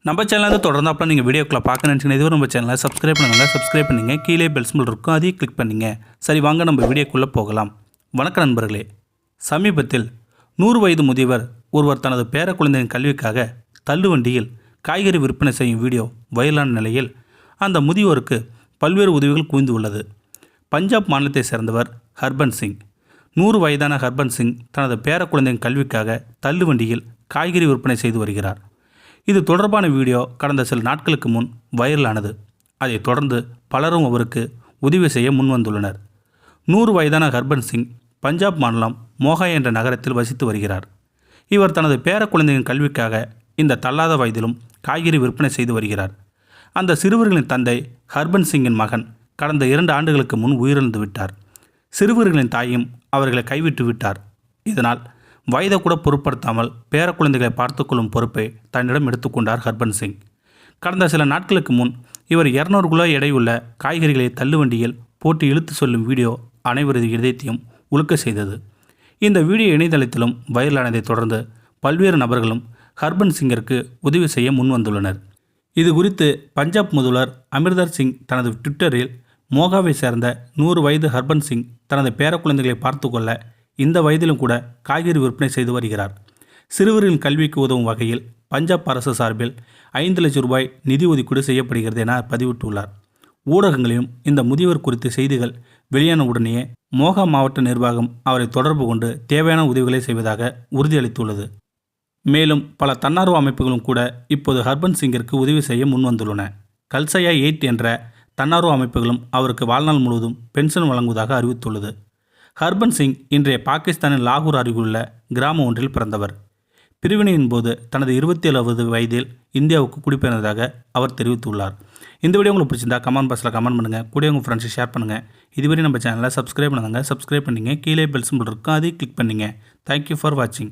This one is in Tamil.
நம்ம சேனலை தொடர்ந்தாப்புல நீங்கள் வீடியோக்குள்ளே பார்க்க நினச்சிங்கன்னா இதுவரை நம்ம சேனலை சப்ஸ்கிரைப் பண்ணுங்கள் கீழே பெல் சிம்பிள் இருக்கும் அதையும் கிளிக் பண்ணிங்க. சரி வாங்க நம்ம வீடியோக்குள்ளே போகலாம். வணக்கம் நண்பர்களே. சமீபத்தில் 100 வயது முதியவர் ஒருவர் தனது பேர குழந்தையின் கல்விக்காக தள்ளுவண்டியில் காய்கறி விற்பனை செய்யும் வீடியோ வைரலான நிலையில் அந்த முதியோருக்கு பல்வேறு உதவிகள் குவிந்து உள்ளது. பஞ்சாப் மாநிலத்தை சேர்ந்தவர் ஹர்பன் சிங். 100 வயதான ஹர்பன் சிங் தனது பேர குழந்தையின் கல்விக்காக தள்ளுவண்டியில் காய்கறி விற்பனை செய்து வருகிறார். இது தொடர்பான வீடியோ கடந்த சில நாட்களுக்கு முன் வைரலானது. அதைத் தொடர்ந்து பலரும் அவருக்கு உதவி செய்ய முன்வந்துள்ளனர். 100 வயதான ஹர்பன் சிங் பஞ்சாப் மாநிலம் மோகா என்ற நகரத்தில் வசித்து வருகிறார். இவர் தனது பேர குழந்தையின் கல்விக்காக இந்த தள்ளாத வயதிலும் காய்கறி விற்பனை செய்து வருகிறார். அந்த சிறுவர்களின் தந்தை ஹர்பன் சிங்கின் மகன் கடந்த 2 ஆண்டுகளுக்கு முன் உயிரிழந்து விட்டார். சிறுவர்களின் தாயும் அவர்களை கைவிட்டு விட்டார். இதனால் வயதை கூட பொருட்படுத்தாமல் பேர குழந்தைகளை பார்த்துக்கொள்ளும் பொறுப்பை தன்னிடம் எடுத்துக்கொண்டார் ஹர்பன் சிங். கடந்த சில நாட்களுக்கு முன் இவர் 200 கிலோ எடையுள்ள காய்கறிகளை தள்ளுவண்டியில் போட்டு இழுத்து செல்லும் வீடியோ அனைவரது இதயத்தையும் உலுக்க செய்தது. இந்த வீடியோ இணையதளத்திலும் வைரலானதை தொடர்ந்து பல்வேறு நபர்களும் ஹர்பன் சிங்கிற்கு உதவி செய்ய முன்வந்துள்ளனர். இது குறித்து பஞ்சாப் முதல்வர் அமிர்தர் சிங் தனது ட்விட்டரில் மோகாவை சேர்ந்த 100 வயது ஹர்பன் சிங் தனது பேர குழந்தைகளை பார்த்து கொள்ள இந்த வயதிலும் கூட காய்கறி விற்பனை செய்து வருகிறார். சிறுவர்களின் கல்விக்கு உதவும் வகையில் பஞ்சாப் அரசு சார்பில் 5 லட்சம் ரூபாய் நிதி ஒதுக்கீடு செய்யப்படுகிறது என பதிவிட்டுள்ளார். ஊடகங்களிலும் இந்த முதியவர் குறித்த செய்திகள் வெளியான உடனேயே மோகா மாவட்ட நிர்வாகம் அவரை தொடர்பு கொண்டு தேவையான உதவிகளை செய்வதாக உறுதியளித்துள்ளது. மேலும் பல தன்னார்வ அமைப்புகளும் கூட இப்போது ஹர்பன் சிங்கிற்கு உதவி செய்ய முன்வந்துள்ளன. கல்சயா 8 என்ற தன்னார்வ அமைப்புகளும் அவருக்கு வாழ்நாள் முழுவதும் பென்ஷன் வழங்குவதாக அறிவித்துள்ளது. ஹர்பன் சிங் இன்றைய பாகிஸ்தானின் லாகூர் அருகிலுள்ள கிராமம் ஒன்றில் பிறந்தவர். பிரிவினையின் போது தனது 27வது வயதில் இந்தியாவுக்கு குடிபெயர்ந்ததாக அவர் தெரிவித்துள்ளார். இந்த வீடியோ உங்களுக்கு பிடிச்சிருந்தா கமெண்ட் பாக்ஸில் கமெண்ட் பண்ணுங்கள். கூட உங்கள் ஃப்ரெண்ட்ஸை ஷேர் பண்ணுங்கள். இதுவரை நம்ம சேனலை சப்ஸ்கிரைப் பண்ணுங்கள். கீழே பெல் சிம்பிள் இருக்கும் அதையும் கிளிக் பண்ணிங்க. தேங்க்யூ ஃபார் வாட்சிங்.